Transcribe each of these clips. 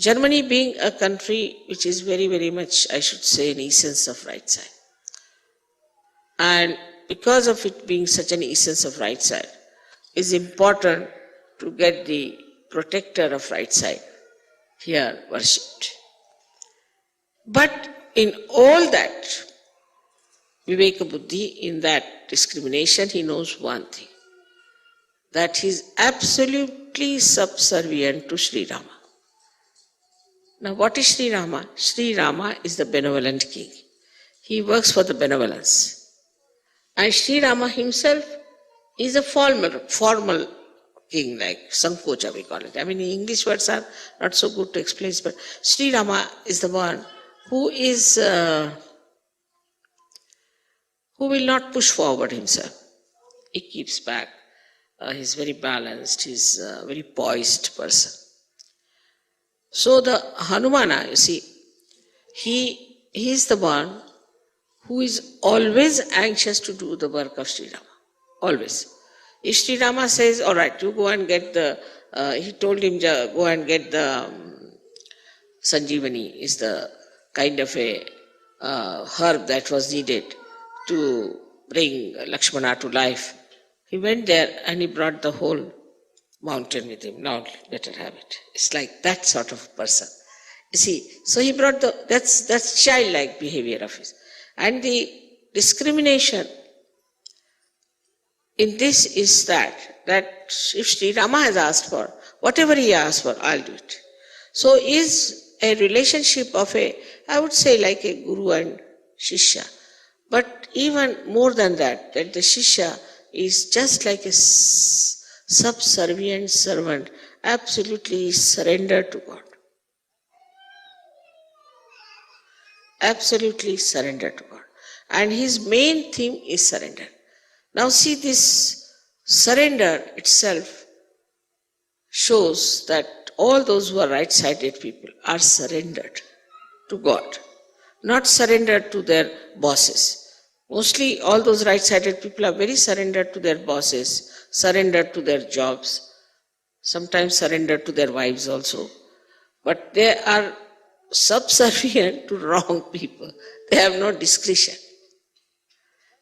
Germany being a country which is very, very much, I should say, an essence of right side. And because of it being such an essence of right side, it's important to get the protector of right side here worshipped. But in all that, Viveka Buddhi, in that discrimination, he knows one thing, that he is absolutely subservient to Sri Rama. Now what is Sri Rama? Sri Rama is the benevolent king. He works for the benevolence. And Sri Rama himself is a formal king, like Sankocha we call it. I mean, English words are not so good to explain, but Sri Rama is the one who is, who will not push forward himself. He keeps back. He's very balanced. He's a very poised person. So the Hanumana, you see, he is the one who is always anxious to do the work of Sri Rama. Always. If Sri Rama says, all right, you go and get the, he told him, go and get the Sanjeevani, is the kind of a herb that was needed to bring Lakshmana to life. He went there and he brought the whole mountain with him. Now let her have it. It's like that sort of person. You see, so he brought that's childlike behavior of his. And the discrimination in this is that if Sri Rama has asked for, whatever he asked for, I'll do it. So is a relationship of I would say like a guru and shishya. But even more than that the shishya is just like a subservient servant, absolutely surrendered to God. Absolutely surrendered to God. And his main theme is surrender. Now see, this surrender itself shows that all those who are right-sided people are surrendered to God, not surrendered to their bosses. Mostly all those right-sided people are very surrendered to their bosses, surrendered to their jobs, sometimes surrendered to their wives also. But they are subservient to wrong people. They have no discretion.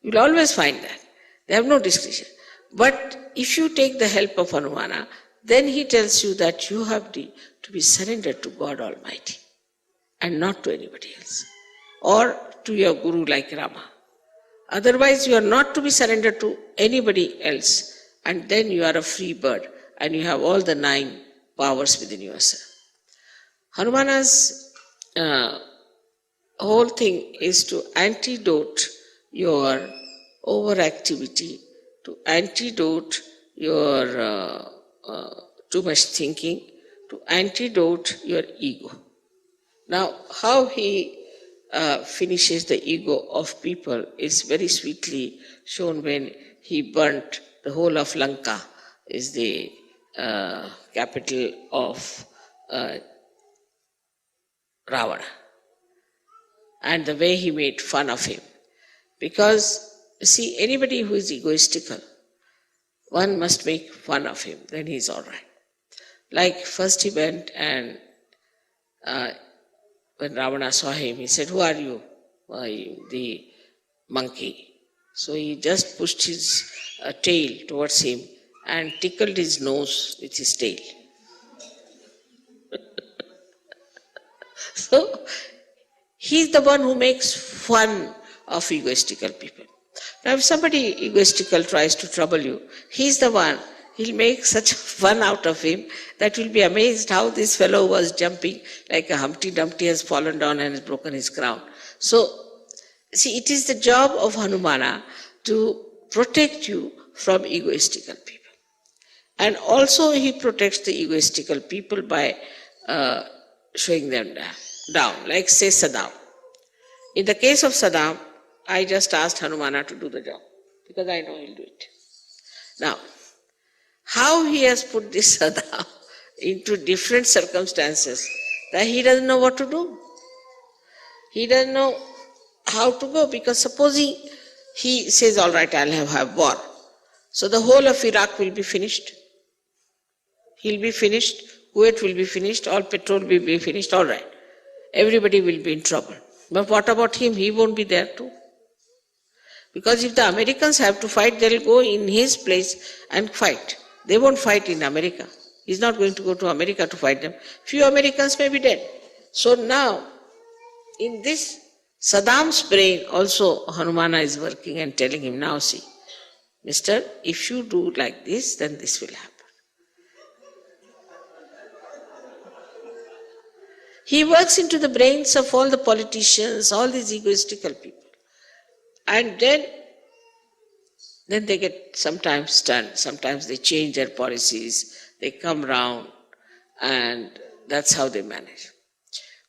You will always find that. They have no discretion. But if you take the help of Hanumana, then he tells you that you have to be surrendered to God Almighty and not to anybody else, or to your guru like Rama. Otherwise you are not to be surrendered to anybody else, and then you are a free bird and you have all the 9 powers within yourself. Hanumana's whole thing is to antidote your overactivity, to antidote your too much thinking, to antidote your ego. Now, how he finishes the ego of people is very sweetly shown when he burnt the whole of Lanka, is the capital of Ravana, and the way he made fun of him. Because, see, anybody who is egoistical, one must make fun of him, then he is all right. Like first he went and when Ravana saw him, he said, who are you? The monkey. So he just pushed his tail towards him and tickled his nose with his tail. So he's the one who makes fun of egoistical people. Now if somebody egoistical tries to trouble you, he's the one, he'll make such fun out of him that you'll be amazed how this fellow was jumping like a Humpty Dumpty has fallen down and has broken his crown. So, see, it is the job of Hanumana to protect you from egoistical people. And also he protects the egoistical people by showing them down, like say Saddam. In the case of Saddam, I just asked Hanumana to do the job because I know he'll do it. Now, how he has put this Saddam into different circumstances that he doesn't know what to do. He doesn't know how to go, because supposing he says, all right, I'll have war. So the whole of Iraq will be finished. He'll be finished. Kuwait will be finished, all petrol will be finished, all right. Everybody will be in trouble. But what about him? He won't be there too. Because if the Americans have to fight, they'll go in his place and fight. They won't fight in America. He's not going to go to America to fight them. Few Americans may be dead. So now, in this, Saddam's brain also, Hanumana is working and telling him, now see, mister, if you do like this, then this will happen. He works into the brains of all the politicians, all these egoistical people. And then they get sometimes stunned, sometimes they change their policies, they come round, and that's how they manage.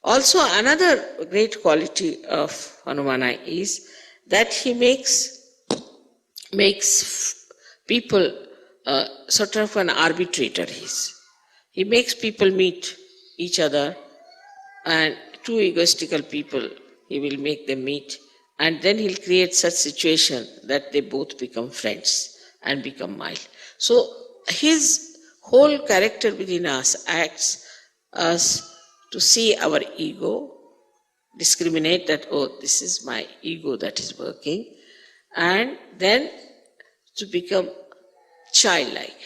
Also, another great quality of Hanumana is that he makes people sort of an arbitrator. He makes people meet each other, and two egoistical people, he will make them meet, and then he'll create such situation that they both become friends and become mild. So his whole character within us acts us to see our ego, discriminate that, oh, this is my ego that is working, and then to become childlike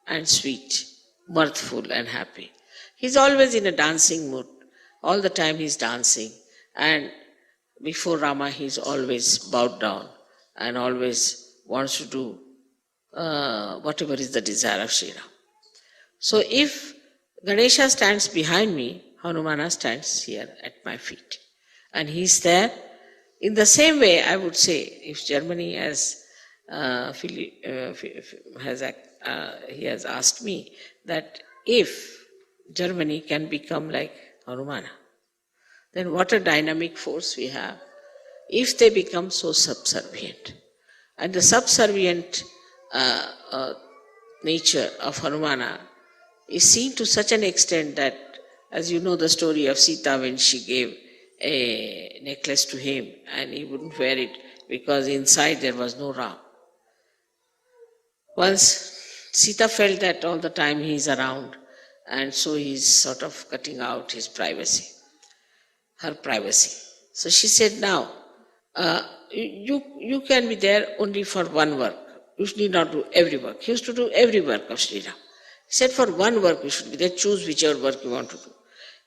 and sweet, mirthful and happy. He's always in a dancing mood. All the time he's dancing, and before Rama he's always bowed down and always wants to do whatever is the desire of Sri Ram. So if Ganesha stands behind me, Hanumana stands here at my feet. And he's there. In the same way, I would say, if Germany has he has asked me that if Germany can become like Hanumana, then what a dynamic force we have if they become so subservient. And the subservient nature of Hanumana is seen to such an extent that, as you know the story of Sita, when she gave a necklace to him and he wouldn't wear it because inside there was no Ram. Once Sita felt that all the time he is around, and so he's sort of cutting out his privacy, her privacy. So she said, now, you can be there only for one work. You need not do every work. He used to do every work of Sri Ram. He said, for one work you should be there, choose whichever work you want to do.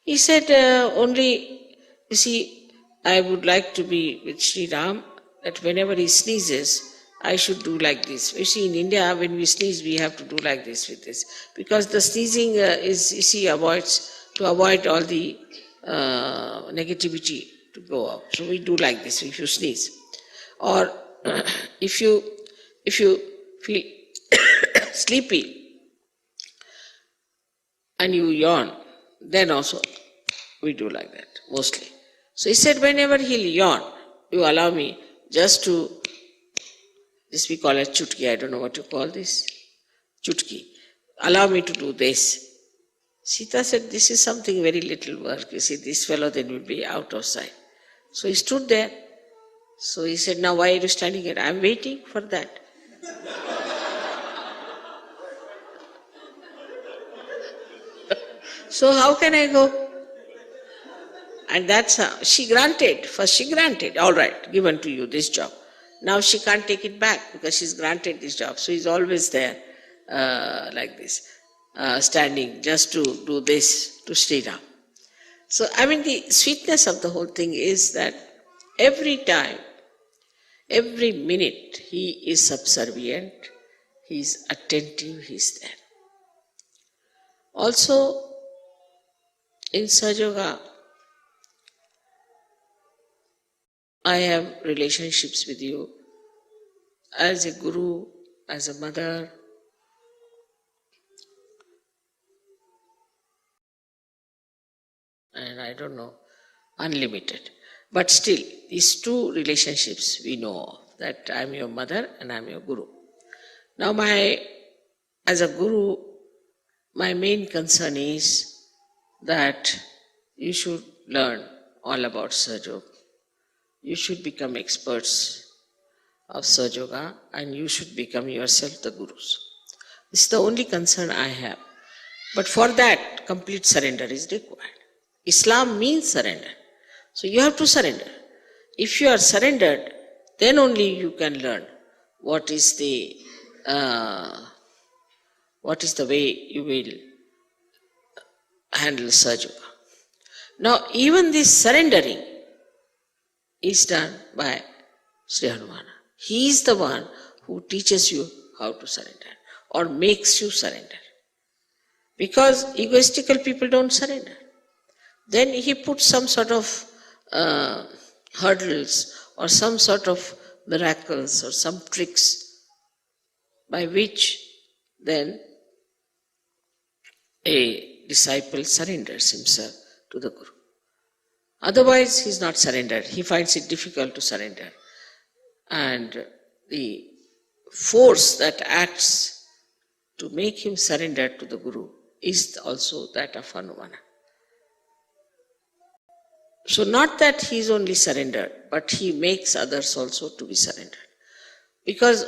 He said, only, you see, I would like to be with Sri Ram, that whenever he sneezes, I should do like this. You see, in India, when we sneeze, we have to do like this with this. Because the sneezing is, you see, to avoid all the negativity to go out. So we do like this if you sneeze. Or if you feel sleepy and you yawn, then also we do like that, mostly. So he said, whenever he'll yawn, you allow me just to, this we call it chutki, I don't know what you call this, chutki. Allow me to do this. Sita said, this is something very little work. You see, this fellow then will be out of sight. So he stood there. So he said, now why are you standing here? I'm waiting for that. So how can I go? And that's how she granted. First she granted, all right, given to you this job. Now she can't take it back because she's granted this job. So he's always there like this, standing just to do this to Sri Ram. So I mean the sweetness of the whole thing is that every time, every minute he is subservient, he is attentive, he is there. Also in Sahaja Yoga, I have relationships with you as a guru, as a mother, and I don't know, unlimited. But still, these two relationships we know of, that I am your mother and I am your guru. Now as a guru, my main concern is that you should learn all about Sahaja Yoga. You should become experts of Sahaja Yoga and you should become yourself the gurus. This is the only concern I have. But for that, complete surrender is required. Islam means surrender. So you have to surrender. If you are surrendered, then only you can learn what is the way you will handle Sahaja. Now, even this surrendering is done by Sri Hanumana. He is the one who teaches you how to surrender or makes you surrender. Because egoistical people don't surrender. Then he puts some sort of hurdles or some sort of miracles or some tricks by which then a disciple surrenders himself to the Guru. Otherwise, he is not surrendered. He finds it difficult to surrender. And the force that acts to make him surrender to the Guru is also that of Hanumana. So not that he is only surrendered, but he makes others also to be surrendered. Because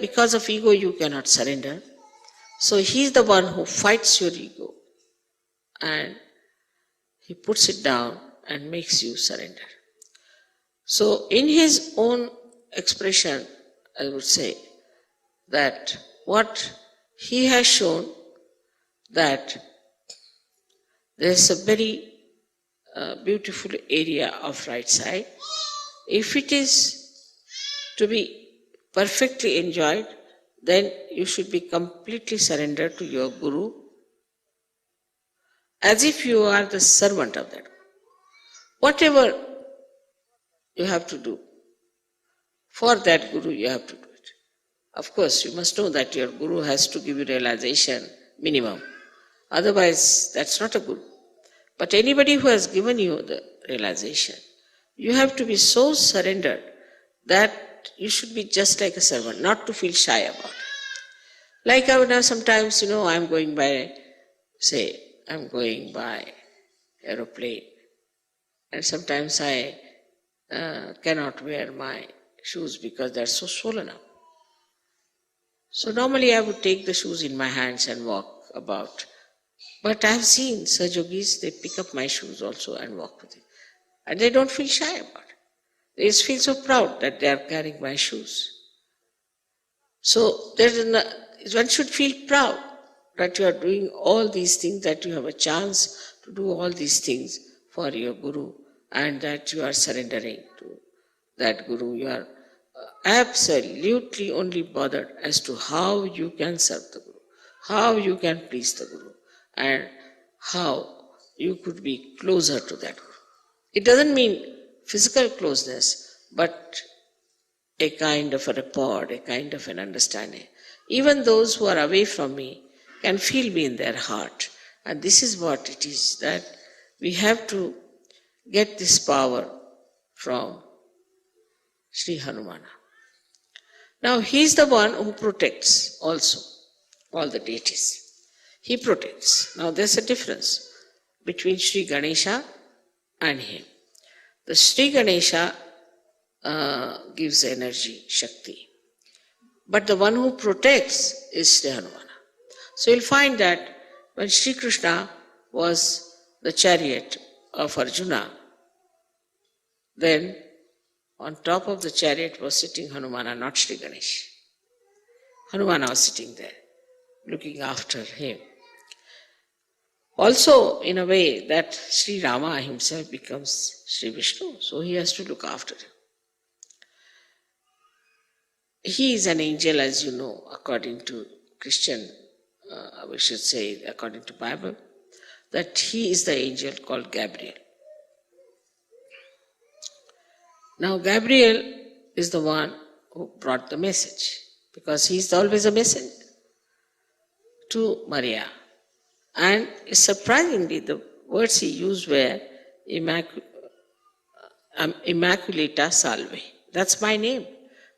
because of ego you cannot surrender. So he is the one who fights your ego and he puts it down and makes you surrender. So in his own expression, I would say that what he has shown that there is a very beautiful area of right side. If it is to be perfectly enjoyed, then you should be completely surrendered to your Guru as if you are the servant of that. Whatever you have to do for that Guru, you have to do it. Of course, you must know that your Guru has to give you realization minimum. Otherwise, that's not a Guru. But anybody who has given you the realization, you have to be so surrendered that you should be just like a servant, not to feel shy about it. Like I would have sometimes, I'm going by aeroplane, and sometimes I cannot wear my shoes because they're so swollen up. So normally I would take the shoes in my hands and walk about. But I have seen Sahajogis, they pick up my shoes also and walk with it. And they don't feel shy about it. They just feel so proud that they are carrying my shoes. So one should feel proud that you are doing all these things, that you have a chance to do all these things for your Guru, and that you are surrendering to that Guru. You are absolutely only bothered as to how you can serve the Guru, how you can please the Guru, and how you could be closer to that Guru. It doesn't mean physical closeness, but a kind of a rapport, a kind of an understanding. Even those who are away from me can feel me in their heart. And this is what it is, that we have to get this power from Sri Hanumana. Now he is the one who protects also all the deities. He protects. Now there's a difference between Sri Ganesha and him. The Sri Ganesha gives energy, Shakti. But the one who protects is Sri Hanumana. So you'll find that when Sri Krishna was the chariot of Arjuna, then on top of the chariot was sitting Hanumana, not Sri Ganesh. Hanumana was sitting there, looking after him. Also, in a way that Sri Rama himself becomes Sri Vishnu, so he has to look after him. He is an angel, as you know, according to Christian, we should say, according to Bible, that he is the angel called Gabriel. Now, Gabriel is the one who brought the message, because he is always a messenger to Maria. And surprisingly, the words he used were Immaculata Salve. That's my name.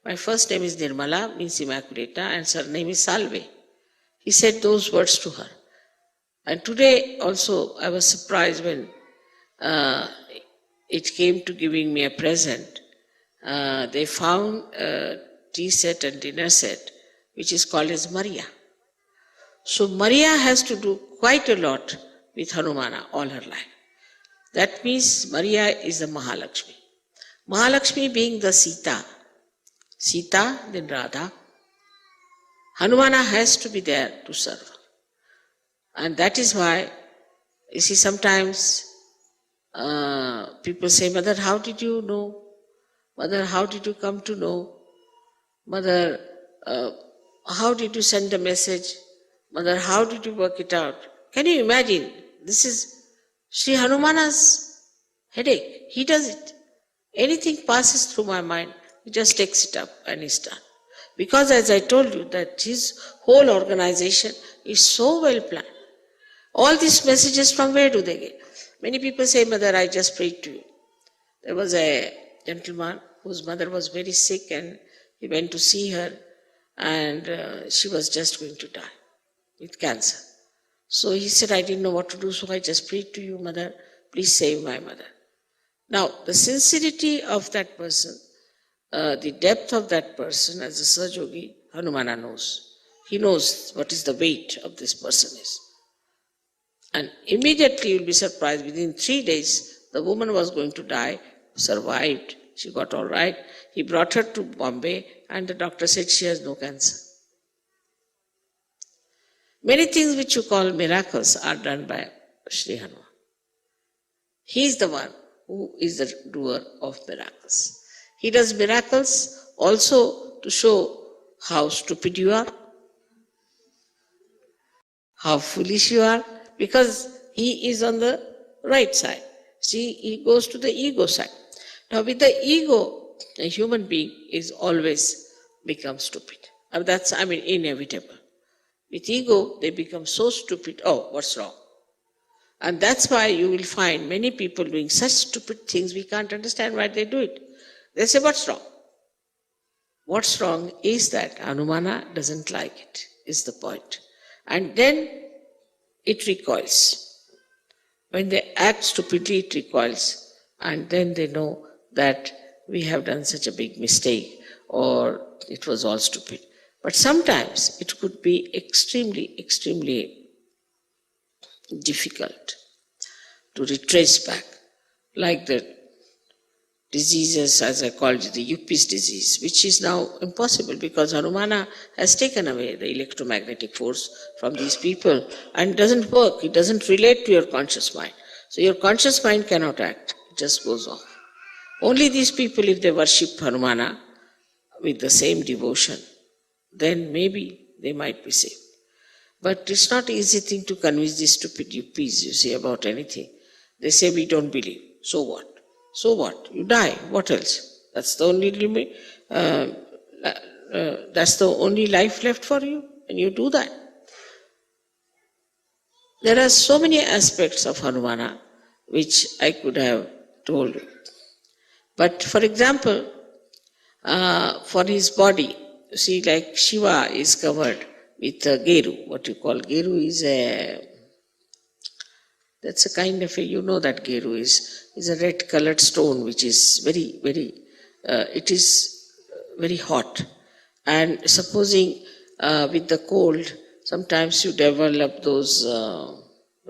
My first name is Nirmala, means Immaculata, and surname is Salve. He said those words to her. And today also I was surprised when it came to giving me a present. They found a tea set and dinner set which is called as Maria. So Maria has to do quite a lot with Hanumana all her life. That means Maria is the Mahalakshmi. Mahalakshmi being the Sita, then Radha, Hanumana has to be there to serve her. And that is why, you see, sometimes people say, Mother, how did you know? Mother, how did you come to know? Mother, how did you send a message? Mother, how did you work it out? Can you imagine? This is Sri Hanumana's headache. He does it. Anything passes through my mind, he just takes it up and he's done. Because as I told you, that his whole organization is so well planned. All these messages, from where do they get? Many people say, Mother, I just prayed to you. There was a gentleman whose mother was very sick and he went to see her and she was just going to die with cancer. So he said, I didn't know what to do, so I just prayed to you, Mother, please save my mother. Now, the sincerity of that person, the depth of that person as a Sahaja-yogi, Hanumana knows. He knows what is the weight of this person is. And immediately you'll be surprised, within 3 days, the woman was going to die, survived, she got all right. He brought her to Bombay and the doctor said she has no cancer. Many things which you call miracles are done by Sri Hanuman. He is the one who is the doer of miracles. He does miracles also to show how stupid you are, how foolish you are, because he is on the right side. See, he goes to the ego side. Now with the ego, a human being is always become stupid. That's, inevitable. With ego, they become so stupid, oh, what's wrong? And that's why you will find many people doing such stupid things, we can't understand why they do it. They say, what's wrong? What's wrong is that Hanumana doesn't like it, is the point. And then it recoils. When they act stupidly, it recoils. And then they know that we have done such a big mistake or it was all stupid. But sometimes it could be extremely, extremely difficult to retrace back, like the diseases, as I called it, the Yuppies disease, which is now impossible because Hanumana has taken away the electromagnetic force from these people and doesn't work, it doesn't relate to your conscious mind. So your conscious mind cannot act, it just goes off. Only these people, if they worship Hanumana with the same devotion, then maybe they might be saved. But it's not an easy thing to convince these stupid Yuppies, you see, about anything. They say, we don't believe. So what? So what? You die. What else? That's the only life left for you, and you do that. There are so many aspects of Hanumana which I could have told you. But for example, for his body, you see, like Shiva is covered with Geru. What you call Geru is that's a kind of you know that Geru is a red colored stone which is very, very, it is very hot. And supposing with the cold, sometimes you develop those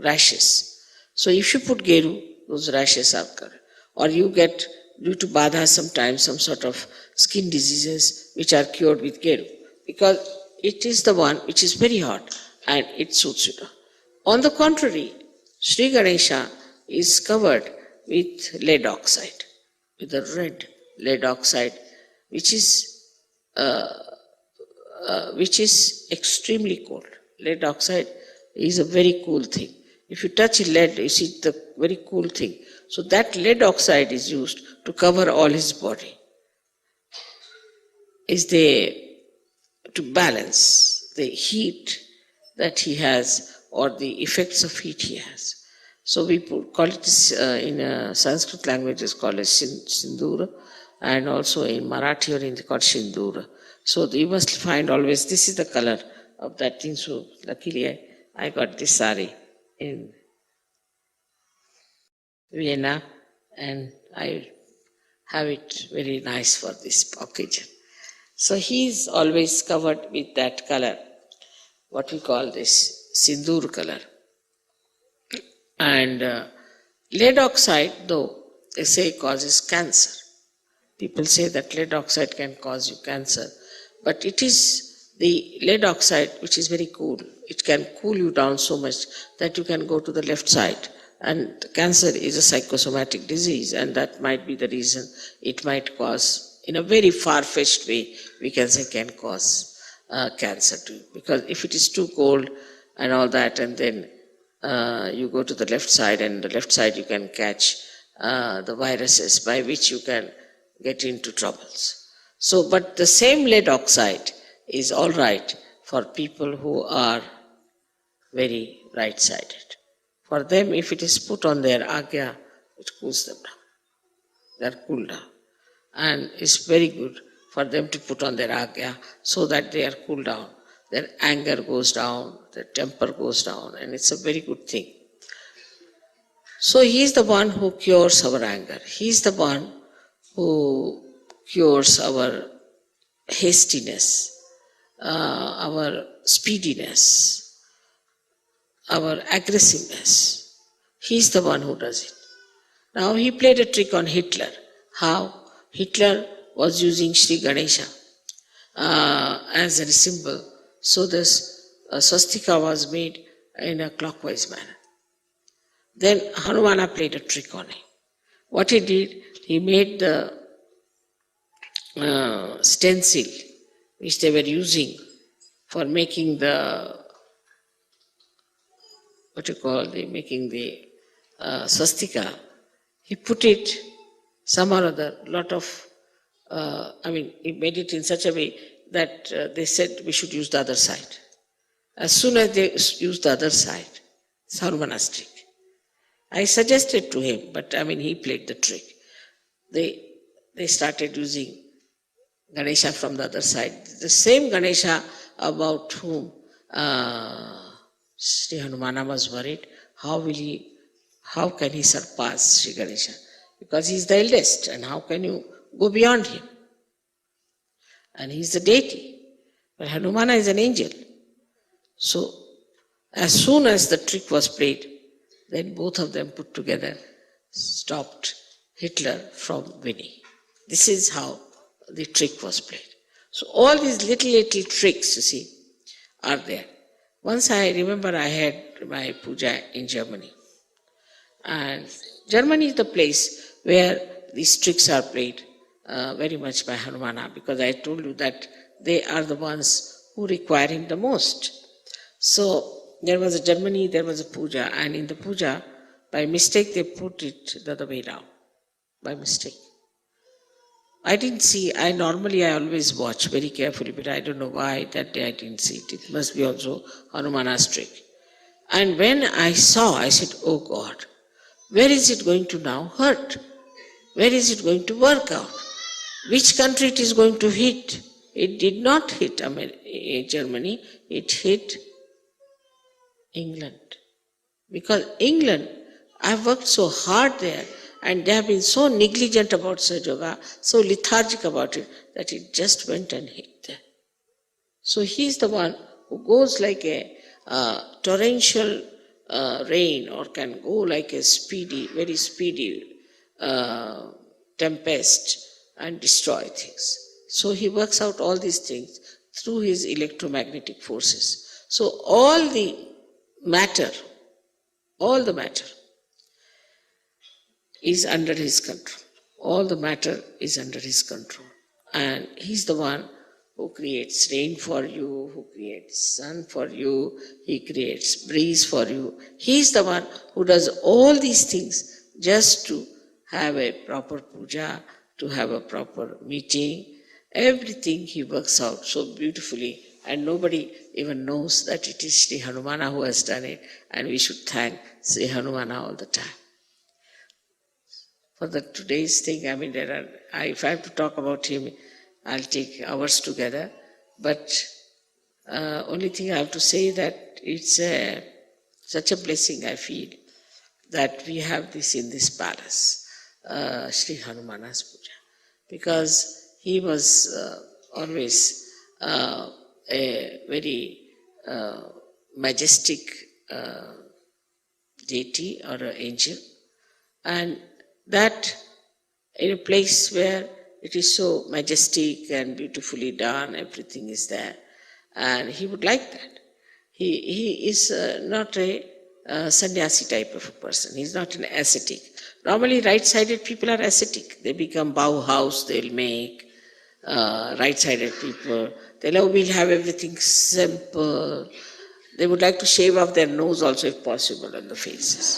rashes. So if you put Geru, those rashes are covered. Or you get, due to Badha, sometimes some sort of skin diseases which are cured with Geru. Because it is the one which is very hot and it suits you. On the contrary, Sri Ganesha is covered with lead oxide, with a red lead oxide, which is extremely cold. Lead oxide is a very cool thing. If you touch lead, you see the very cool thing. So that lead oxide is used to cover all his body. To balance the heat that he has or the effects of heat he has. So we call it in Sanskrit language is called as Sindura, and also in Marathi or in called Shindura. So you must find always, this is the color of that thing. So luckily I got this sari in Vienna and I have it very nice for this occasion. So he is always covered with that color. what we call this sindoor color. And lead oxide, though, they say causes cancer. People say that lead oxide can cause you cancer, but it is the lead oxide which is very cool. It can cool you down so much that you can go to the left side. And cancer is a psychosomatic disease, and that might be the reason it might cause, in a very far-fetched way, we can say can cause cancer to you. Because if it is too cold and all that, and then you go to the left side, and the left side you can catch the viruses by which you can get into troubles. So, but the same lead oxide is all right for people who are very right-sided. For them, if it is put on their agya, it cools them down. They are cooled down. And it's very good for them to put on their agya so that they are cooled down. Their anger goes down, their temper goes down, and it's a very good thing. So he is the one who cures our anger. He is the one who cures our hastiness, our speediness, our aggressiveness. He is the one who does it. Now he played a trick on Hitler. How? Hitler was using Sri Ganesha as a symbol. So this swastika was made in a clockwise manner. Then Hanumana played a trick on him. What he did, he made the stencil which they were using for making the, making the swastika. He put it some or other, he made it in such a way that they said we should use the other side. As soon as they used the other side, it's Hanumana's trick. I suggested to him, but he played the trick. They started using Ganesha from the other side. The same Ganesha about whom Sri Hanumana was worried, how can he surpass Sri Ganesha? Because he is the eldest, and how can you go beyond him? And he is the deity, but Hanumana is an angel. So, as soon as the trick was played, then both of them put together stopped Hitler from winning. This is how the trick was played. So all these little tricks, you see, are there. Once I remember I had my puja in Germany. And Germany is the place where these tricks are played very much by Hanumana, because I told you that they are the ones who require him the most. So there was a puja, and in the puja, by mistake they put it the other way down. By mistake. I didn't see, I always watch very carefully, but I don't know why that day I didn't see it. It must be also Hanumana's trick. And when I saw, I said, oh God, where is it going to now hurt? Where is it going to work out? Which country it is going to hit? It did not hit Germany, it hit England. Because England, I've worked so hard there, and they have been so negligent about Sahaja Yoga, so lethargic about it, that it just went and hit there. So he is the one who goes like a torrential rain, or can go like a very speedy tempest and destroy things. So he works out all these things through his electromagnetic forces. So all the matter is under his control. All the matter is under his control. And he's the one who creates rain for you, who creates sun for you, he creates breeze for you. He's the one who does all these things just to have a proper puja, to have a proper meeting. Everything he works out so beautifully, and nobody even knows that it is Sri Hanumana who has done it, and we should thank Sri Hanumana all the time. For today's thing, if I have to talk about him, I'll take hours together. But only thing I have to say that it's such a blessing I feel that we have this in this palace, Sri Hanumana's puja, because he was always a very majestic deity or an angel, and that in a place where it is so majestic and beautifully done, everything is there, and he would like that. He is not a sannyasi type of a person. He's not an ascetic. Normally, right-sided people are ascetic. They become Bauhaus, they'll make. Right-sided people, we'll have everything simple. They would like to shave off their nose also if possible on the faces.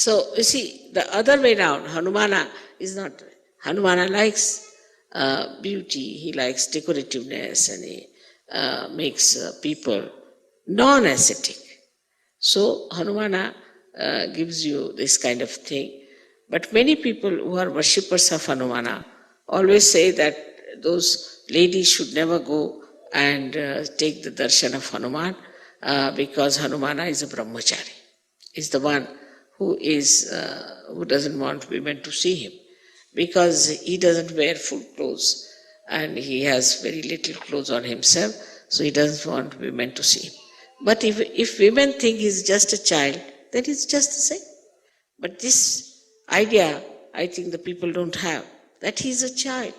So, you see, the other way around, Hanumana is not. Hanumana likes beauty, he likes decorativeness, and he makes people non-ascetic. So, Hanumana gives you this kind of thing. But many people who are worshippers of Hanumana always say that those ladies should never go and take the darshan of Hanuman because Hanumana is a brahmachari. Is the one who doesn't want women to see him because he doesn't wear full clothes and he has very little clothes on himself, so he doesn't want women to see him. But if women think he's just a child, then it's just the same. But this idea, I think the people don't have, that he's a child.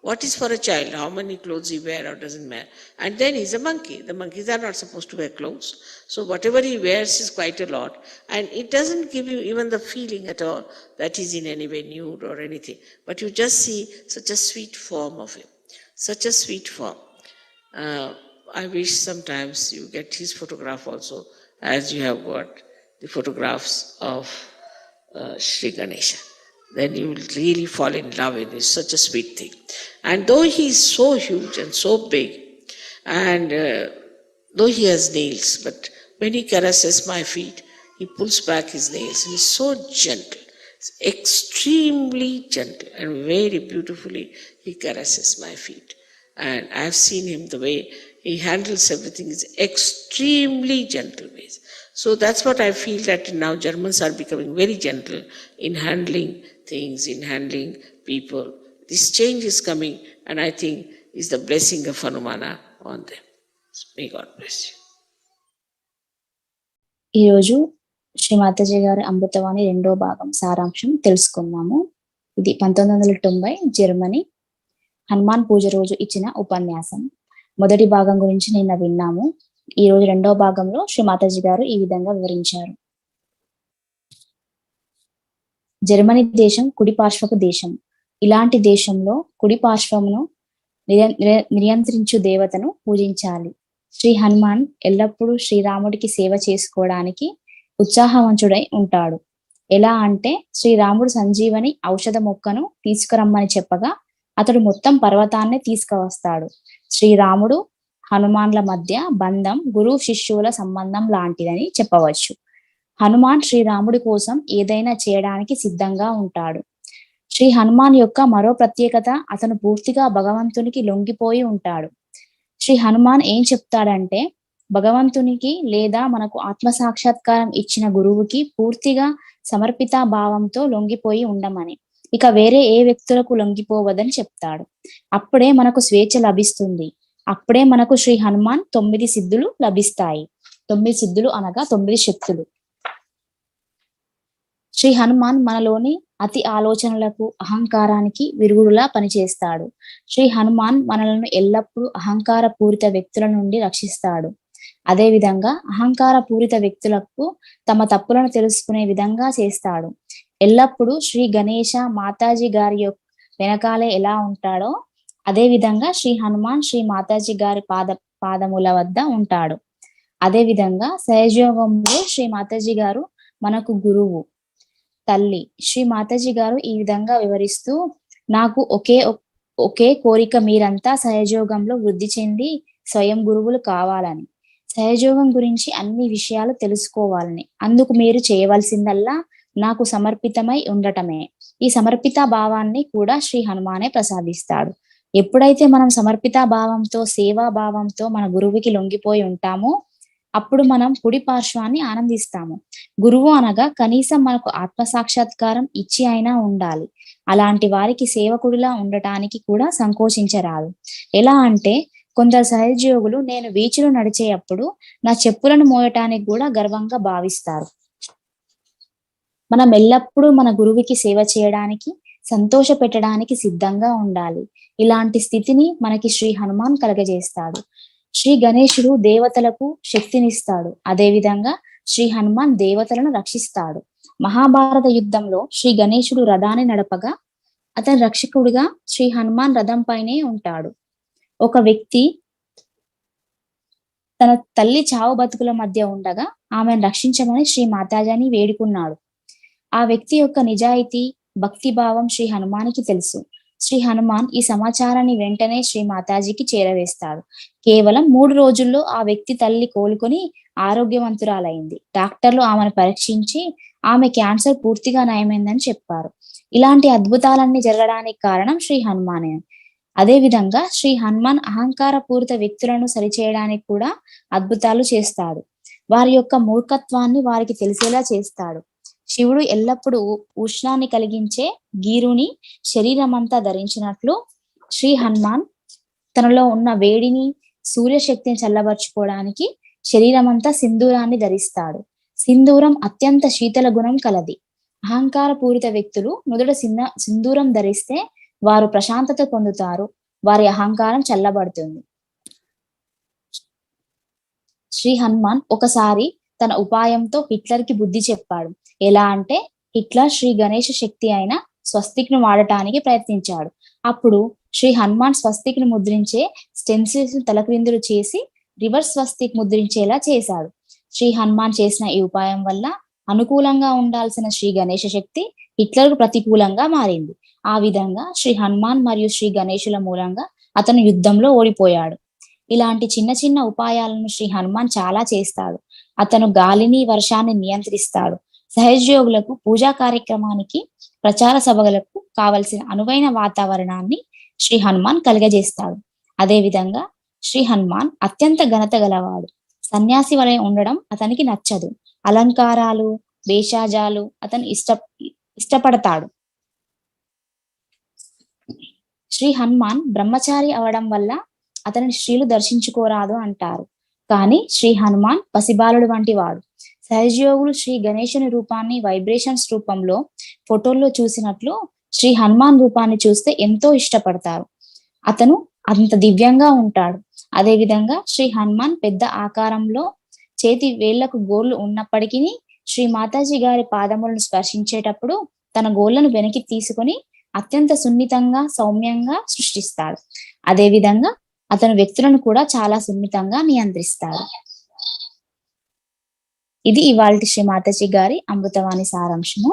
What is for a child? How many clothes he wears or doesn't wear? And then he's a monkey. The monkeys are not supposed to wear clothes. So whatever he wears is quite a lot. And it doesn't give you even the feeling at all that he's in any way nude or anything. But you just see such a sweet form of him. Such a sweet form. I wish sometimes you get his photograph also, as you have got the photographs of Sri Ganesha. Then you will really fall in love with it. It's such a sweet thing. And though he is so huge and so big, and though he has nails, but when he caresses my feet, he pulls back his nails. He is so gentle, extremely gentle, and very beautifully he caresses my feet. And I have seen him, the way he handles everything is extremely gentle ways. So that's what I feel, that now Germans are becoming very gentle in handling things, in handling people. This change is coming, and I think is the blessing of Hanumana on them. May God bless you. ఈరోజు శ్రీ మాతాజీ గారి అమృతవాణి 2వ భాగం సారాంశం తెలుసుకున్నాము. ఇది 1990 Germany Hanuman పూజ రోజు ఇచ్చిన ఉపన్యాసం. మొదటి భాగం గురించి నిన్న విన్నాము. ఈ రోజు 2వ భాగంలో శ్రీ మాతాజీ గారు ఈ విధంగా వివరించారు. జర్మనీ దేశం కుడి పార్శ్వపు దేశం. ఇలాంటి దేశంలో కుడి పార్శ్వమును నియంత్రించు దేవతను పూజించాలి. శ్రీ హనుమాన్ ఎల్లప్పుడూ శ్రీరాముడికి సేవ చేసుకోవడానికి ఉత్సాహవంతుడై ఉంటాడు. ఎలా అంటే శ్రీరాముడు సంజీవని ఔషధ మొక్కను తీసుకురమ్మని చెప్పగా అతడు మొత్తం పర్వతాన్నే తీసుకువస్తాడు. శ్రీరాముడు హనుమాన్ల మధ్య బంధం గురు శిష్యుల సంబంధం లాంటిదని చెప్పవచ్చు. హనుమాన్ శ్రీరాముడి కోసం ఏదైనా చేయడానికి సిద్ధంగా ఉంటాడు. శ్రీ హనుమాన్ యొక్క మరో ప్రత్యేకత, అతను పూర్తిగా భగవంతునికి లొంగిపోయి ఉంటాడు. శ్రీ హనుమాన్ ఏం చెప్తాడంటే, భగవంతునికి లేదా మనకు ఆత్మ సాక్షాత్కారం ఇచ్చిన గురువుకి పూర్తిగా సమర్పిత భావంతో లొంగిపోయి ఉండమని, ఇక వేరే ఏ వ్యక్తులకు లొంగిపోవదని చెప్తాడు. అప్పుడే మనకు స్వేచ్ఛ లభిస్తుంది. అప్పుడే మనకు శ్రీ హనుమాన్ 9 సిద్ధులు లభిస్తాయి. 9 సిద్ధులు అనగా 9 శక్తులు. శ్రీ హనుమాన్ మనలోని అతి ఆలోచనలకు, అహంకారానికి విరుగుడులా పనిచేస్తాడు. శ్రీ హనుమాన్ మనలను ఎల్లప్పుడూ అహంకార పూరిత వ్యక్తుల నుండి రక్షిస్తాడు. అదే విధంగా అహంకార పూరిత వ్యక్తులకు తమ తప్పులను తెలుసుకునే విధంగా చేస్తాడు. ఎల్లప్పుడూ శ్రీ గణేశ మాతాజీ గారి వెనకాలే ఎలా ఉంటాడో అదే విధంగా శ్రీ హనుమాన్ శ్రీ మాతాజీ గారి పాదముల వద్ద ఉంటాడు. అదే విధంగా సహజయోగంలో శ్రీ మాతాజీ గారు మనకు గురువు, తల్లి. శ్రీ మాతాజీ గారు ఈ విధంగా వివరిస్తూ, నాకు ఒకే కోరిక, మీరంతా సహజయోగంలో వృద్ధి చెంది స్వయం గురువులు కావాలని, సహజయోగం గురించి అన్ని విషయాలు తెలుసుకోవాలని. అందుకు మీరు చేయవలసిందల్లా నాకు సమర్పితమై ఉండటమే. ఈ సమర్పిత భావాన్ని కూడా శ్రీ హనుమానే ప్రసాదిస్తాడు. ఎప్పుడైతే మనం సమర్పిత భావంతో, సేవా భావంతో మన గురువుకి లొంగిపోయి ఉంటామో అప్పుడు మనం కుడి పార్శ్వాన్ని ఆనందిస్తాము. గురువు అనగా కనీసం మనకు ఆత్మ సాక్షాత్కారం ఇచ్చి అయినా ఉండాలి. అలాంటి వారికి సేవకుడిలా ఉండటానికి కూడా సంకోచించరాదు. ఎలా అంటే కొందరు సహజయోగులు నేను వీచిలో నడిచేటప్పుడు నా చెప్పులను మోయటానికి కూడా గర్వంగా భావిస్తారు. మనం ఎల్లప్పుడూ మన గురువుకి సేవ చేయడానికి, సంతోష పెట్టడానికి సిద్ధంగా ఉండాలి. ఇలాంటి స్థితిని మనకి శ్రీ హనుమాన్ కలగజేస్తాడు. శ్రీ గణేశుడు దేవతలకు శక్తినిస్తాడు. అదేవిధంగా శ్రీ హనుమాన్ దేవతలను రక్షిస్తాడు. మహాభారత యుద్ధంలో శ్రీ గణేశుడు రథాన్ని నడపగా అతని రక్షకుడిగా శ్రీ హనుమాన్ రథం పైనే ఉంటాడు. ఒక వ్యక్తి తన తల్లి చావు బతుకుల మధ్య ఉండగా ఆమెను రక్షించమని శ్రీ మాతాజీని వేడుకున్నాడు. ఆ వ్యక్తి యొక్క నిజాయితీ, భక్తి భావం శ్రీ హనుమానికి తెలుసు. శ్రీ హనుమాన్ ఈ సమాచారాన్ని వెంటనే శ్రీ మాతాజీకి చేరవేస్తాడు. కేవలం 3 రోజుల్లో ఆ వ్యక్తి తల్లి కోలుకొని ఆరోగ్యవంతురాలైంది. డాక్టర్లు ఆమెను పరీక్షించి ఆమె క్యాన్సర్ పూర్తిగా నయమైందని చెప్పారు. ఇలాంటి అద్భుతాలన్నీ జరగడానికి కారణం శ్రీ హనుమానే. అదే విధంగా శ్రీ హనుమాన్ అహంకార పూరిత వ్యక్తులను సరిచేయడానికి కూడా అద్భుతాలు చేస్తాడు. వారి యొక్క మూర్ఖత్వాన్ని వారికి తెలిసేలా చేస్తాడు. శివుడు ఎల్లప్పుడూ ఉష్ణాన్ని కలిగించే గీరుని శరీరమంతా ధరించినట్లు శ్రీ హనుమాన్ తనలో ఉన్న వేడిని, సూర్యశక్తిని చల్లబరుచుకోవడానికి శరీరమంతా సింధూరాన్ని ధరిస్తాడు. సింధూరం అత్యంత శీతల గుణం కలది. అహంకార పూరిత వ్యక్తులు నుదుట సింధూరం ధరిస్తే వారు ప్రశాంతత పొందుతారు. వారి అహంకారం చల్లబడుతుంది. శ్రీ హనుమాన్ ఒకసారి తన ఉపాయంతో హిట్లర్ కి బుద్ధి చెప్పాడు. ఎలా అంటే హిట్లర్ శ్రీ గణేష శక్తి అయిన స్వస్తిక్ ను వాడటానికి ప్రయత్నించాడు. అప్పుడు శ్రీ హనుమాన్ స్వస్తిక్ ను ముద్రించే స్టెన్సిల్స్ ను తలక్రిందులు చేసి రివర్స్ స్వస్తిక్ ముద్రించేలా చేశాడు. శ్రీ హనుమాన్ చేసిన ఈ ఉపాయం వల్ల అనుకూలంగా ఉండాల్సిన శ్రీ గణేష శక్తి హిట్లర్ కు ప్రతికూలంగా మారింది. ఆ విధంగా శ్రీ హనుమాన్ మరియు శ్రీ గణేశుల మూలంగా అతను యుద్ధంలో ఓడిపోయాడు. ఇలాంటి చిన్న చిన్న ఉపాయాలను శ్రీ హనుమాన్ చాలా చేస్తాడు. అతను గాలిని, వర్షాన్ని నియంత్రిస్తాడు. సహజయోగులకు పూజా కార్యక్రమానికి, ప్రచార సభలకు కావలసిన అనువైన వాతావరణాన్ని శ్రీ హనుమాన్ కలుగజేస్తాడు. అదేవిధంగా శ్రీ హనుమాన్ అత్యంత ఘనత గలవాడు. సన్యాసి వలె ఉండడం అతనికి నచ్చదు. అలంకారాలు, వేషాజాలు అతను ఇష్టపడతాడు. శ్రీ హనుమాన్ బ్రహ్మచారి అవడం వల్ల అతని స్త్రీలు దర్శించుకోరాదు అంటారు. కానీ శ్రీ హనుమాన్ పసిబాలుడు వంటి వాడు. సహజయోగులు శ్రీ గణేశుని రూపాన్ని వైబ్రేషన్స్ రూపంలో ఫోటోల్లో చూసినట్లు శ్రీ హనుమాన్ రూపాన్ని చూస్తే ఎంతో ఇష్టపడతారు. అతను అంత దివ్యంగా ఉంటాడు. అదే విధంగా శ్రీ హనుమాన్ పెద్ద ఆకారంలో చేతి వేళ్లకు గోర్లు ఉన్నప్పటికీ శ్రీ మాతాజీ గారి పాదములను స్పర్శించేటప్పుడు తన గోళ్లను వెనక్కి తీసుకొని అత్యంత సున్నితంగా, సౌమ్యంగా సృష్టిస్తాడు. అదే విధంగా అతను వ్యక్తులను కూడా చాలా సున్నితంగా నియంత్రిస్తాడు. ఇది ఇవాల్టి శ్రీ మాతాజీ గారి అమృతవాణి సారాంశము.